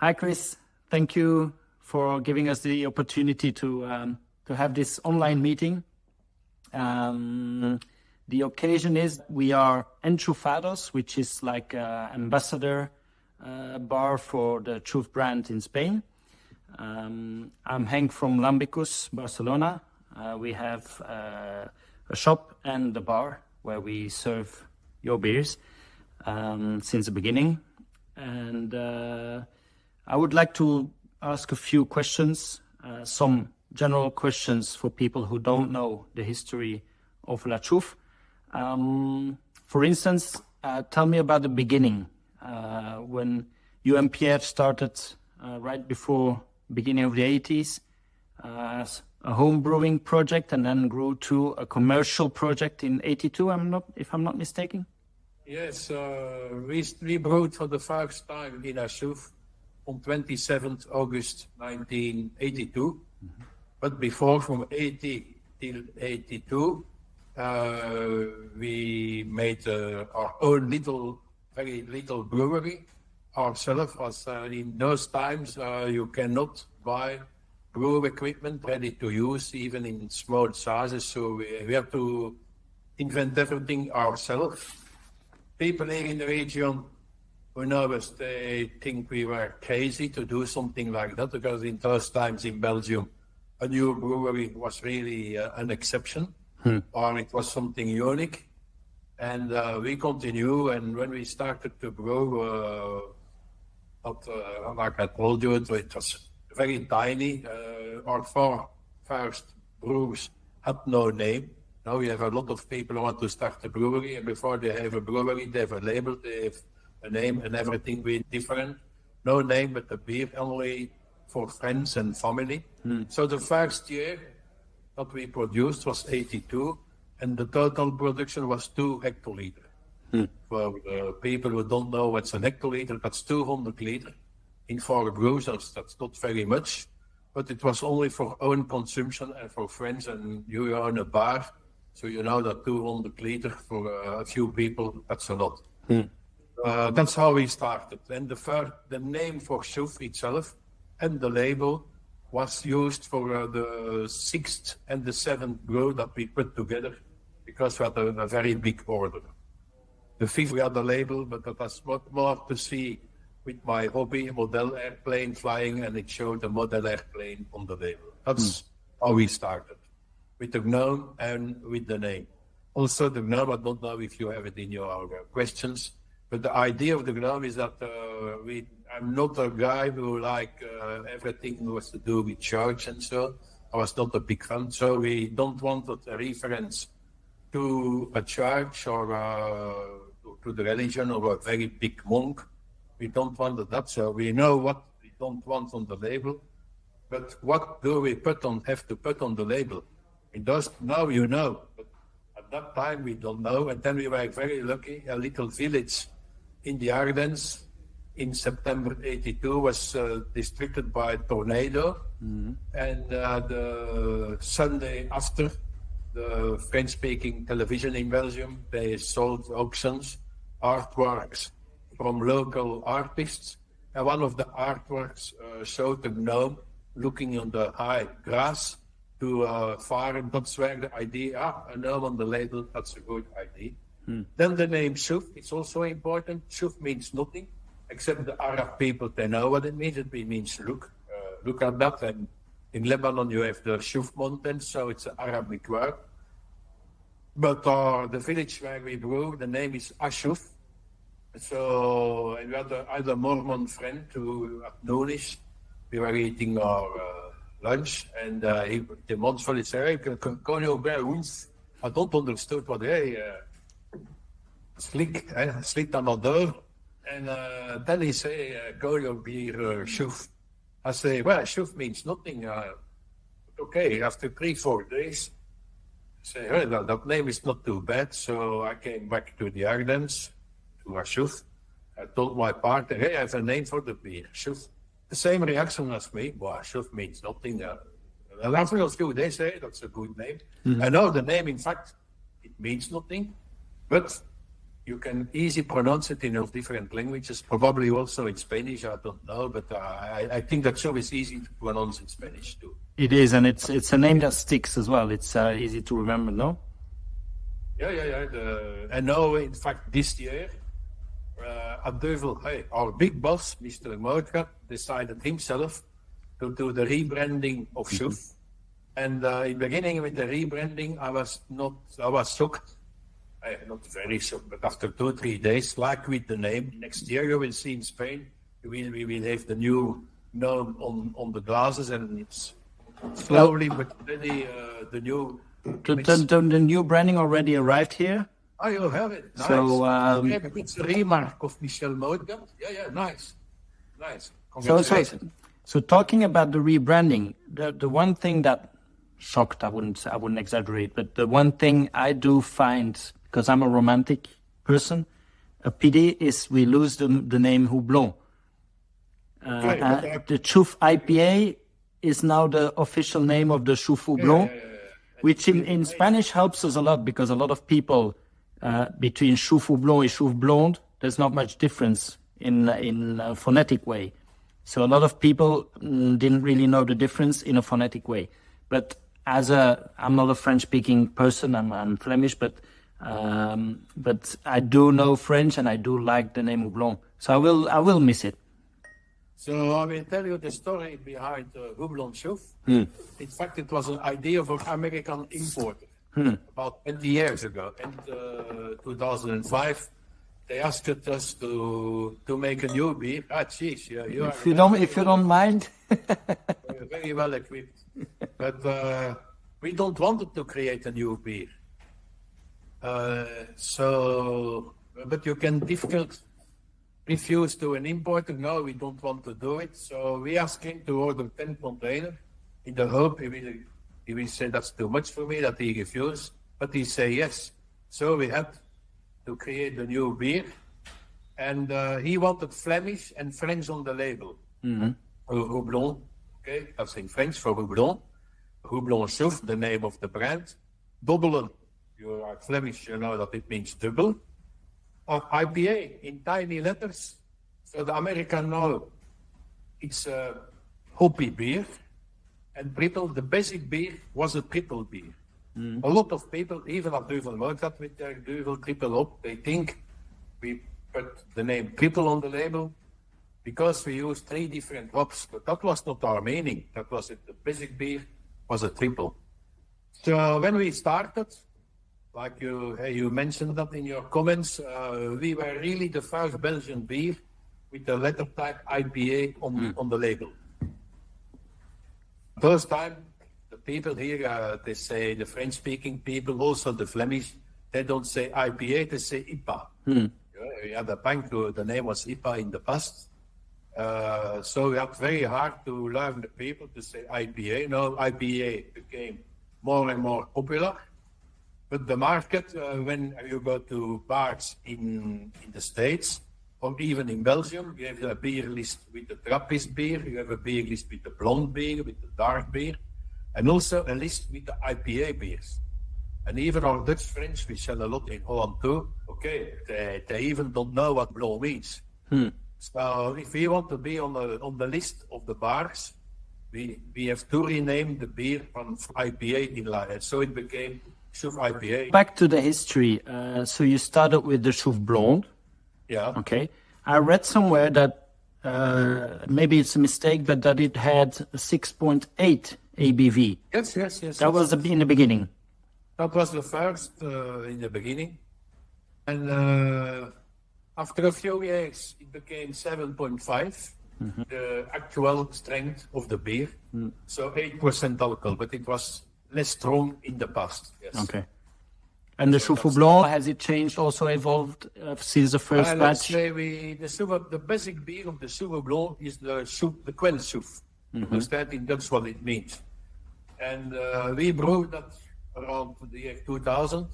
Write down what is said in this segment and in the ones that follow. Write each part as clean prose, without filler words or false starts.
Hi, Chris. Thank you for giving us the opportunity to have this online meeting. The occasion is we are Enchufados, which is like ambassador bar for the Chouffe brand in Spain. I'm Henk from Lambicus, Barcelona. We have a shop and a bar where we serve your beers since the beginning. And I would like to ask a few questions, some general questions for people who don't know the history of La Chouffe. For instance, tell me about the beginning, when you and Pierre started right before beginning of the 80s as a home brewing project and then grew to a commercial project in 82, if I'm not mistaken? Yes, we brewed for the first time in La Chouffe on 27th August 1982. Mm-hmm. But before, from 80 till 82, we made our own very little brewery ourselves. As in those times, you cannot buy brew equipment ready to use, even in small sizes. So we have to invent everything ourselves. People here in the region who know us, they think we were crazy to do something like that, because in those times in Belgium, a new brewery was really an exception, or it was something unique. And we continue, and when we started to brew, like I told you, it was very tiny. Our four first brews had no name. Now we have a lot of people who want to start a brewery, and before they have a brewery, they have a label, they have a name, and everything will be different. No name, but a beer only for friends and family. So the first year that we produced was 82, and the total production was 2 hectoliters. For people who don't know what's an hectoliter, that's 200 liters in 4 brews. That's not very much, but it was only for own consumption and for friends, and you own a bar, so you know that 200 liters for a few people, that's a lot. That's how we started. And the name for Chouffe itself and the label was used for the 6th and the 7th brew that we put together, because we had a very big order. The 5th we had a label, but that was more to see with my hobby, model airplane flying, and it showed the model airplane on the label. That's how we started, with the gnome and with the name. Also the gnome, I don't know if you have it in your questions, but the idea of the gnome is that I'm not a guy who everything was to do with church and so. I was not a big fan, so we don't want a reference to a church or to the religion or a very big monk. We don't want that, so we know what we don't want on the label, but what do we have to put on the label? It does, now you know, but at that time we don't know. And then we were very lucky, a little village in the Ardenas in September 82 was destroyed by a tornado. And the Sunday after, the French-speaking television in Belgium, they sold auctions, artworks from local artists. And one of the artworks showed a gnome looking on the high grass to far, and that's where the idea, a gnome on the label, that's a good idea. Then the name Chouffe, it's also important. Chouffe means nothing, except the Arab people, they know what it means. It means look. Look at that. And in Lebanon, you have the Chouffe Mountains, so it's an Arabic word. But the village where we brew, the name is Chouffe. So, and we had a Mormon friend who, at noonish, we were eating our lunch, and the Montfort said, hey, can you bear ons? I don't understand what slikt aan dat door. And then he say, go your beer Chouffe. I say, well, Chouffe means nothing. Okay, after 3-4 days, I say, hey, that name is not too bad. So I came back to the Ardenas, to Chouffe. I told my partner, hey, I have a name for the beer, Chouffe. The same reaction as me. Well, Chouffe means nothing. And after a few days, hey, that's a good name. I know the name, in fact, it means nothing. But you can easily pronounce it in different languages, probably also in Spanish, I don't know, but I think that Chouffe is easy to pronounce in Spanish too. It is, and it's a name that sticks as well. It's easy to remember, no? Yeah. And now, in fact, this year, our big boss, Mr. Moortgat, decided himself to do the rebranding of Chouffe. And in the beginning with the rebranding, I was shocked. Not very shocked, but after 2-3 days, like with the name, next year you will see in Spain, we will have the new name on the glasses, and it's slowly but steady the new. The new branding already arrived here. Oh, you have it. Nice. So it's a remark of Michel Moortgat. Yeah, nice. So talking about the rebranding, the one thing that shocked, I wouldn't exaggerate, but the one thing I do find, because I'm a romantic person, a pity is we lose the name Houblon. The Chouffe IPA is now the official name of the Chouffe Houblon, which in Spanish helps us a lot, because a lot of people between Chouffe Houblon and Chouffe Blonde, there's not much difference in a phonetic way. So a lot of people didn't really know the difference in a phonetic way. But I'm not a French-speaking person, I'm Flemish, but I do know French and I do like the name Houblon. So I will miss it. So I will tell you the story behind Houblon Chouffe. In fact, it was an idea of an American importer about 20 years ago. In 2005, they asked us to make a new beer. Geez, if you don't mind. We're very well equipped, but we don't want to create a new beer. But you can difficult refuse to an importer. No, we don't want to do it. So we asked him to order 10 containers in the hope he will say that's too much for me, that he refused. But he said yes. So we had to create a new beer. And he wanted Flemish and French on the label. Houblon, okay, that's in French for Houblon. Houblon Chouffe, the name of the brand. Dobbelen, you are Flemish, you know that it means double. Or IPA in tiny letters. So the American know it's a hoppy beer. And triple, the basic beer was a triple beer. A lot of people, even at Duvel Moortgat with their Duvel triple up, they think we put the name triple on the label because we use 3 different hops. But that was not our meaning. That was it. The basic beer was a triple. So when we started, like you mentioned that in your comments, we were really the first Belgian beer with the letter type IPA on the label. First time, the people here, they say, the French-speaking people, also the Flemish, they don't say IPA, they say IPA. We had a bank, the name was IPA in the past. So we had very hard to learn the people to say IPA. Now IPA became more and more popular. But the market, when you go to bars in the States, or even in Belgium, you have a beer list with the Trappist beer, you have a beer list with the blonde beer, with the dark beer, and also a list with the IPA beers. And even our Dutch friends, we sell a lot in Holland too, okay, they even don't know what blonde means. So if we want to be on the list of the bars, we have to rename the beer from IPA in line. So it became Chouffe IPA. Back to the history. So you started with the Chouffe Blonde. Yeah. Okay. I read somewhere that maybe it's a mistake, but that it had 6.8 ABV. Yes. That was in the beginning. That was the first in the beginning. And after a few years, it became 7.5, the actual strength of the beer. So 8% alcohol, but it was less strong in the past. Yes. Okay. And the Chouffe Blanc, has it changed, also evolved since the first batch? Let's say the basic beer of the Chouffe Blanc is the Quel Chouffe. Understand in Dutch what it means. And we brewed that around the year 2000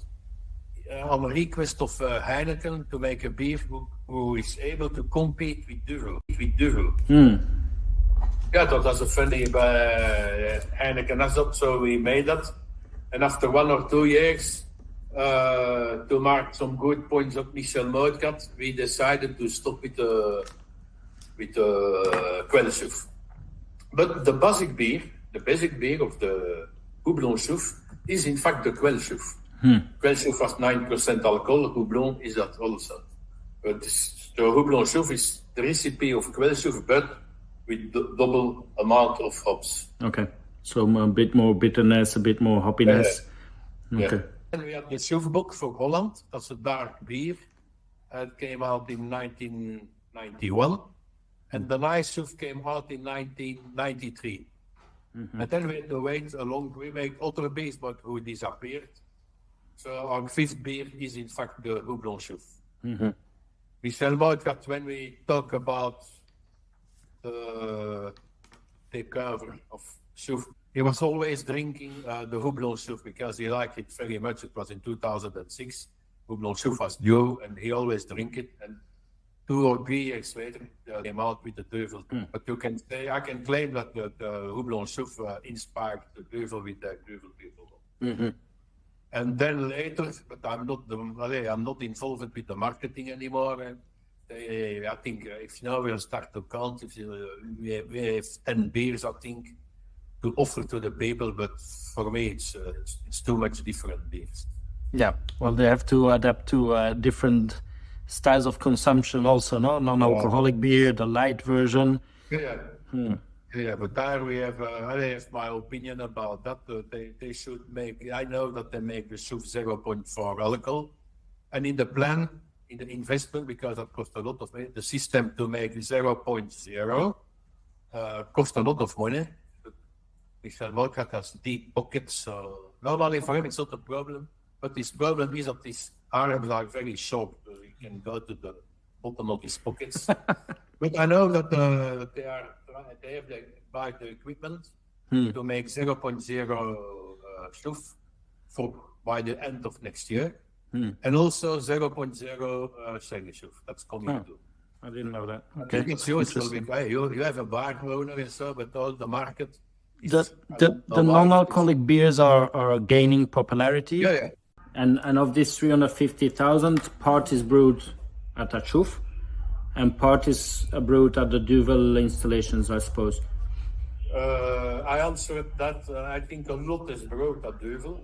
on a request of Heineken to make a beer who is able to compete with Duvel. Yeah, that was a funny Heineken has up, so we made that. And after 1 or 2 years, to mark some good points of Michel Moutkat, we decided to stop with Quelle Chouffe. But the basic beer of the Houblon Chouffe is in fact the Quelle Chouffe. Quelle Chouffe was 9% alcohol, Houblon is that also. But the Houblon Chouffe is the recipe of Quelle Chouffe, but with double amount of hops. Okay, so a bit more bitterness, a bit more hoppiness. Okay. Yeah. And we had the Chouffe book for Holland. That's a dark beer. It came out in 1991. And the nice Chouffe came out in 1993. And then we had to wait a long. We make other beers, but who disappeared. So our fifth beer is in fact the Houblon Chouffe. Michel Moutkat, when we talk about the takeover of Chouffe, he was always drinking the Houblon Chouffe because he liked it very much. It was in 2006. Houblon Chouffe was new, and he always drank it. And 2 or 3 years later, they came out with the Duvel. But you can say, I can claim that the Houblon Chouffe inspired the Duvel with the Duvel people. And then later, but I'm not involved with the marketing anymore. And I think if now we'll start to count, if we have 10 beers, I think, to offer to the people. But for me, it's too much different beers. Yeah, well, they have to adapt to different styles of consumption also, no? Non-alcoholic beer, the light version. Yeah, but there we have, I have my opinion about that. They should make, I know that they make the Chouffe 0.4 alcohol. And in the plan, in the investment, because that cost a lot of money, the system to make 0.0 cost a lot of money. Michel Moutkat has deep pockets, so normally for him it's not a problem. But his problem is that his arms are very short, so he can go to the bottom of his pockets. But I know that they have buy the equipment to make 0.0 Chouffe for by the end of next year, and also 0.0 Sherry Chouffe. That's coming too. I didn't know that. Okay, it's yours. You have a bar owner and so, but all the market. The non-alcoholic beers are gaining popularity. Yeah. And of this 350,000, part is brewed at a Chouffe, and part is brewed at the Duvel installations, I suppose. I answered that. I think a lot is brewed at Duvel.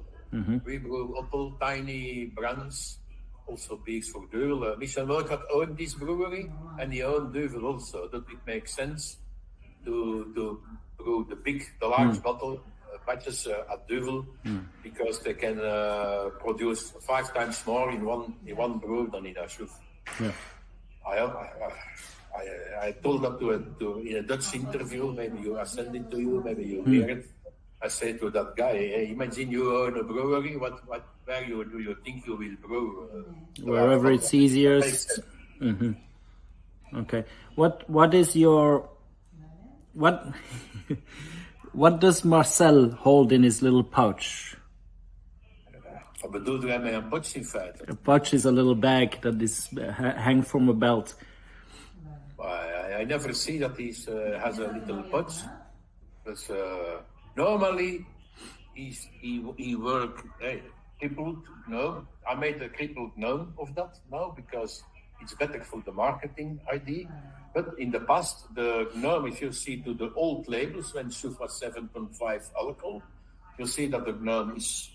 We brew all tiny brands, also beers for Duvel. Michel Moutkat owned this brewery, and he owned Duvel also. That it makes sense to brew the large bottle batches at Duvel because they can produce 5 times more in one brew than in a Chouffe. Yeah. I told that to in a Dutch interview. Maybe I send it to you. Maybe you hear it. I say to that guy, hey, imagine you own a brewery. Where do you think you will brew? Wherever it's easiest. Okay. What is your what does Marcel hold in his little pouch? Wat bedoelde hij met een pouch in feite? A pouch is a little bag that is hang from a belt. I never see that he has a little pouch. But normally he work crippled. No, I made a crippled gnome of that now because it's better for the marketing idea. But in the past, the gnome, if you see to the old labels when Chouffe was 7.5 alcohol, you'll see that the gnome is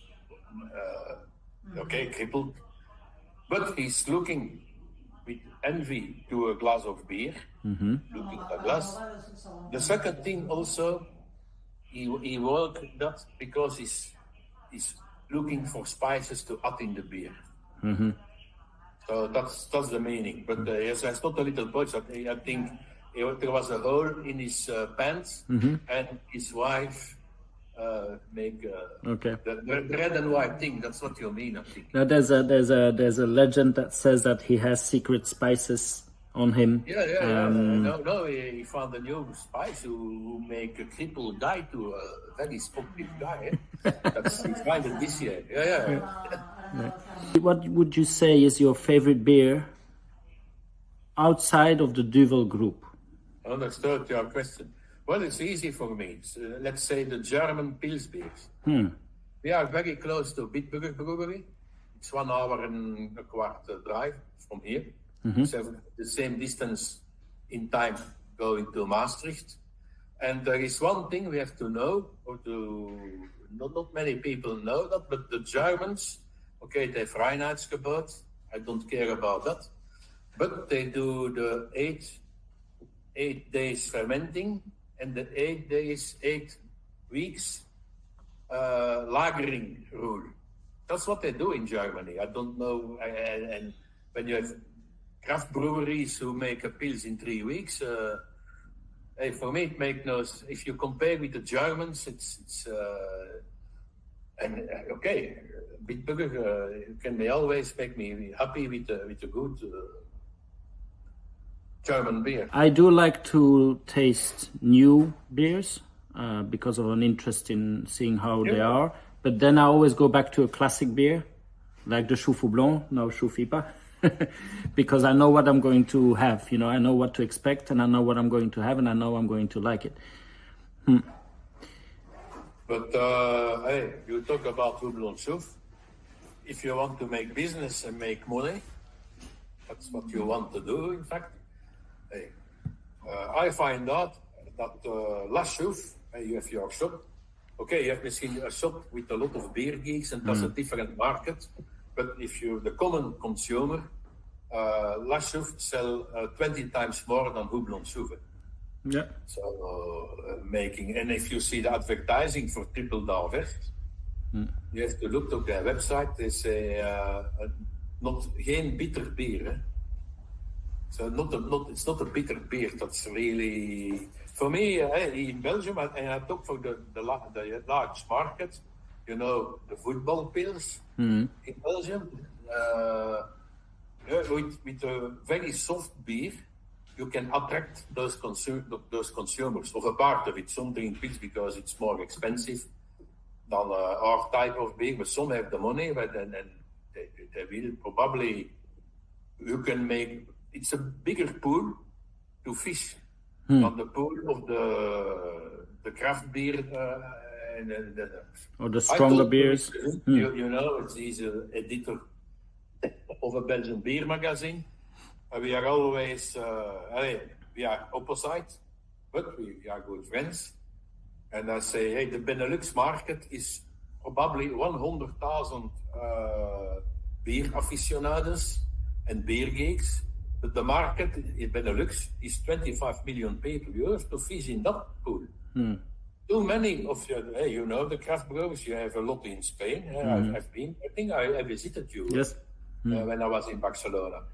crippled. But he's looking with envy to a glass of beer, looking at a glass. The second thing also, he worked that because he's looking for spices to add in the beer. So that's the meaning. But yes, it's not a little pouch. I think there was a hole in his pants, and his wife make the red and white thing. That's what you mean, I think. Now there's a legend that says that he has secret spices on him. No, he found a new spice who make a crippled guy to a very sportive guy. That's he found it this year. What would you say is your favorite beer outside of the Duvel group? Oh, that's your question. Well, it's easy for me. Let's say the German Pils beers. We are very close to Bitburger Brewery. It's 1 hour and a quarter drive from here. So the same distance in time going to Maastricht. And there is one thing we have to know, or not many people know that, but the Germans, okay, they have Reinheitsgebot. I don't care about that. But they do the eight days fermenting and the 8 days, 8 weeks lagering rule. That's what they do in Germany. I don't know. And when you have craft breweries who make a pils in 3 weeks, hey, for me it makes no. If you compare with the Germans, it's okay. Bitburger can they always make me happy with a good German beer. I do like to taste new beers because of an interest in seeing how they are. But then I always go back to a classic beer, like the Chouffe Blanc, now Chouffe IPA, because I know what I'm going to have. You know, I know what to expect, and I know what I'm going to have, and I know I'm going to like it. But hey, you talk about Houblon Chouffe. If you want to make business and make money, that's what you want to do, in fact. Hey, I find out that La Chouffe, you have your shop. Okay, you have misschien a shop with a lot of beer geeks, and that's a different market. But if you're the common consumer, La Chouffe sell 20 times more than Houblon Chouffe. Yeah. So making, and if you see the advertising for Triple Bauweraerts, you have to look to their website. They say geen bitter beer. Eh? So it's not a bitter beer. That's really for me in Belgium, and I talk for the large market. You know, the football pills in Belgium with a very soft beer. You can attract those consumers of a part of it. Some drink pills because it's more expensive than our type of beer, but some have the money, but then they will probably. You can make. It's a bigger pool to fish than the pool of the craft beer or the stronger beers. You know, he's an editor of a Belgian beer magazine. We are always, we are opposite, but we are good friends. And I say, hey, the Benelux market is probably 100,000 beer aficionados and beer geeks. But the market in Benelux is 25 million people. You have to fish in that pool. Too many of you know, the craft brewers, you have a lot in Spain. I've been, I think I visited you when I was in Barcelona.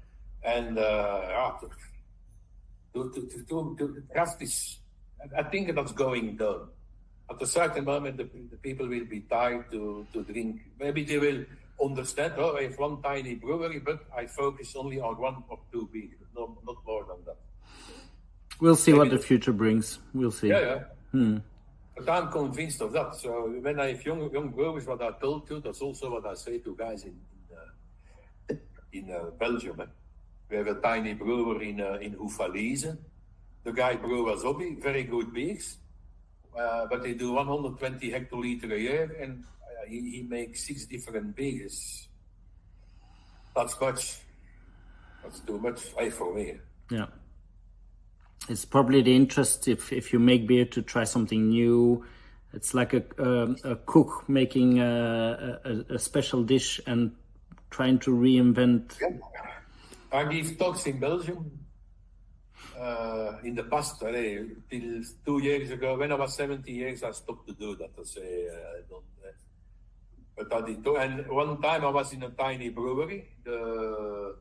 And to craft is, I think that's going down. At a certain moment, the people will be tired to drink. Maybe they will understand, oh, I have one tiny brewery, but I focus only on 1 or 2 beers, not more than that. We'll see what the future brings. We'll see. Yeah. But I'm convinced of that. So when I have young brewers, what I told you, that's also what I say to guys in Belgium. We have a tiny brewer in Houffalize. The guy brews hobby, very good beers, but they do 120 hectoliter a year, and he makes 6 different beers. That's much. That's too much for me. Yeah. It's probably the interest if you make beer to try something new. It's like a cook making a special dish and trying to reinvent. Yeah. I give talks in Belgium in the past, till 2 years ago. When I was 70 years, I stopped to do that. I say, I don't. But I did. And one time I was in a tiny brewery, the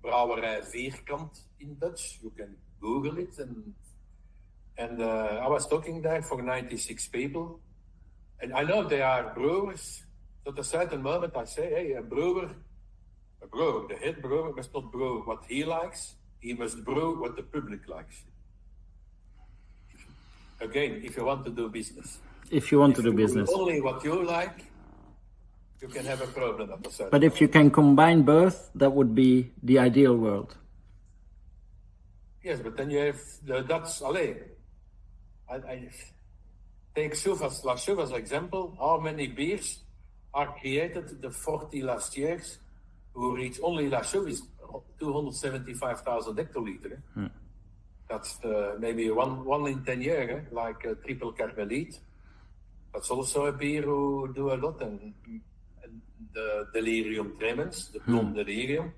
Bauweraerts in Dutch. You can Google it. And I was talking there for 96 people. And I know they are brewers. So at a certain moment I say, hey, a brewer, the head brewer must not brew what he likes. He must brew what the public likes. Again, if you want to do business. If you want to do business. Only what you like, you can have a problem at a certain But if you can combine both, that would be the ideal world. Yes, but then you have that's alleen. I take Chouffe as example. How many beers are created the 40 last years who reach only nació is 275,000 hectoliter. That's maybe one in 10 years, like triple carmelite. That's also a beer who do a lot, and the delirium tremens, the blonde delirium.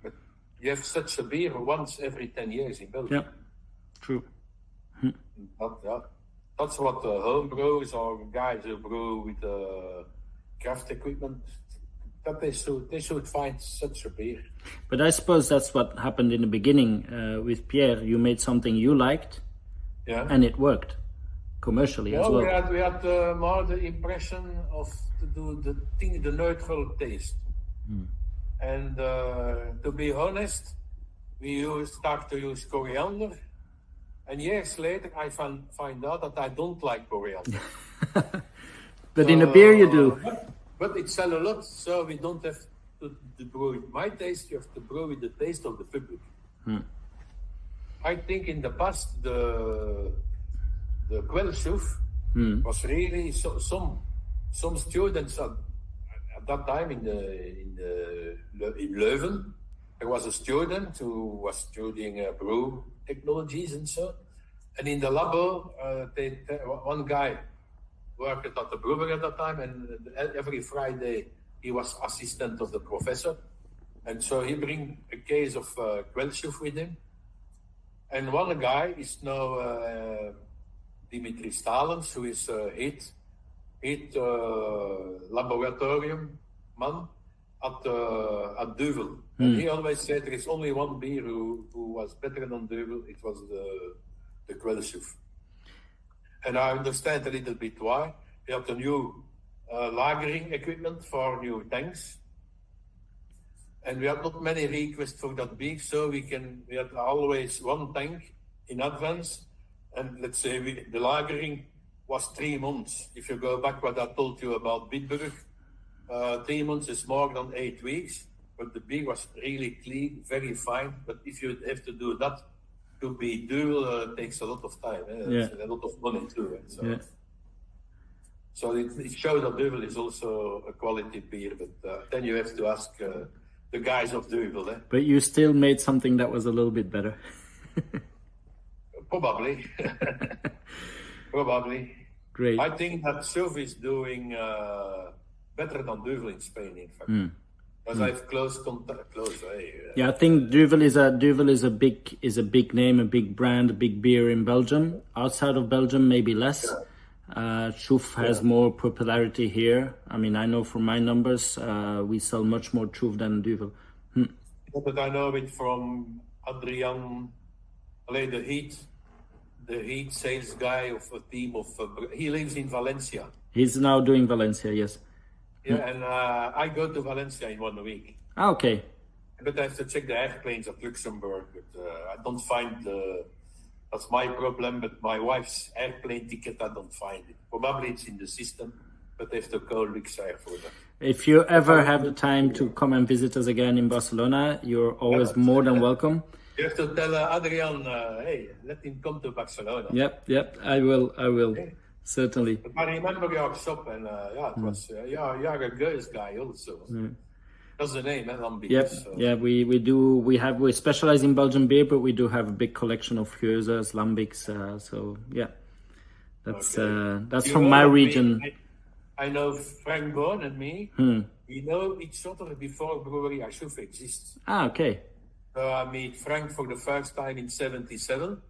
But you have such a beer once every 10 years in Belgium. Yeah, true. That's what home brewers or guys who brew with craft equipment, that they should find such a beer. But I suppose that's what happened in the beginning with Pierre. You made something you liked, and it worked commercially as well. We had more the impression of to do the neutral taste. And to be honest, we start to use coriander. And years later, I find out that I don't like coriander. But in a beer you do. But it's a lot, so we don't have to brew with my taste. You have to brew with the taste of the public. I think in the past the Chouffe was really some students at that time in Leuven. There was a student who was studying brew technologies and so. And in the labo, one guy worked at the brewery at that time, and every Friday he was assistant of the professor. And so he bring a case of Chouffe with him. And one guy is now Dimitri Stalens, who is head laboratorium man at Duvel. And he always said there is only one beer who was better than Duvel. It was the Chouffe. And I understand a little bit why. We have the new lagering equipment for new tanks. And we have not many requests for that beer, so we had always one tank in advance. And let's say the lagering was 3 months. If you go back what I told you about Bitburg, 3 months is more than 8 weeks. But the beer was really clean, very fine. But if you have to do that, to be dual takes a lot of time. It's a lot of money too. So it shows that Duvel is also a quality beer, but then you have to ask the guys of Duvel. But you still made something that was a little bit better. Probably. Probably. Great. I think that Chouffe is doing better than Duvel in Spain, in fact. Because I have close contact. I think Duvel is a big name, a big brand, a big beer in Belgium. Outside of Belgium, maybe less. Chouffe has more popularity here. I mean, I know from my numbers, we sell much more Chouffe than Duvel. But I know it from Adrian, the heat sales guy of a team of. He lives in Valencia. He's now doing Valencia, yes. Yeah, and I go to Valencia in 1 week. Okay. But I have to check the airplanes at Luxembourg. But I don't find that's my problem. But my wife's airplane ticket, I don't find it. Probably it's in the system, but I have to call Luxembourg for that. If you ever have the time to come and visit us again in Barcelona, you're always more than welcome. You have to tell Adrian, hey, let him come to Barcelona. Yep, I will. Okay. Certainly. But I remember your shop, and it was you're a girls guy also. That's the name, Lambic. Yep. So. Yeah, we specialize in Belgian beer, but we do have a big collection of Geuzes, Lambics. So yeah, that's from my region. I know Frank Boon and me. We know each other before brewery Chouffe exists. Okay. So I meet Frank for the first time in '77.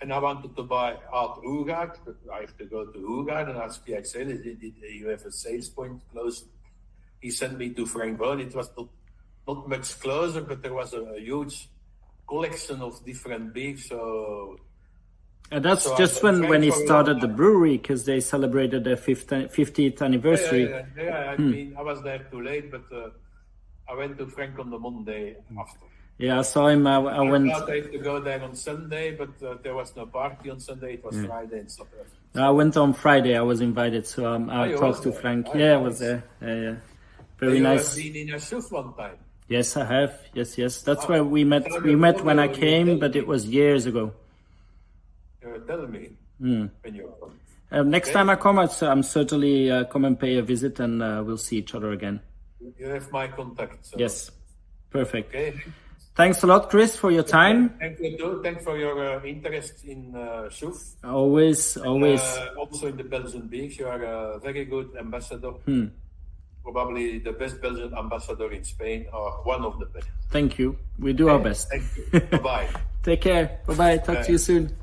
And I wanted to buy out Hoegaard, but I have to go to Hoegaard and ask Pierre, you have a sales point close? He sent me to Frank Boon. It was not much closer, but there was a huge collection of different beers. And that's just when he started the brewery, because they celebrated their 50th anniversary. Yeah. I mean, I was there too late, but I went to Frank on the Monday after. Yeah, I saw him. I went. I had to go there on Sunday, but there was no party on Sunday. It was Friday and Saturday. I went on Friday. I was invited, so I talked to Frank. I was there. Yeah. Very nice. You have been in a Chouffe one time. Yes, I have. Yes. That's where we met. We met when I came, but it was years ago. You're telling me when you are. Next time I come, I'm certainly come and pay a visit, and we'll see each other again. You have my contact. So. Yes. Perfect. Okay. Thanks a lot, Chris, for your time. Thank you too. Thanks for your interest in Chouffe. Always. Also in the Belgian beers, you are a very good ambassador. Probably the best Belgian ambassador in Spain, or one of the best. Thank you. We do our best. Thank you. Bye-bye. Take care. Bye-bye. Talk to you soon.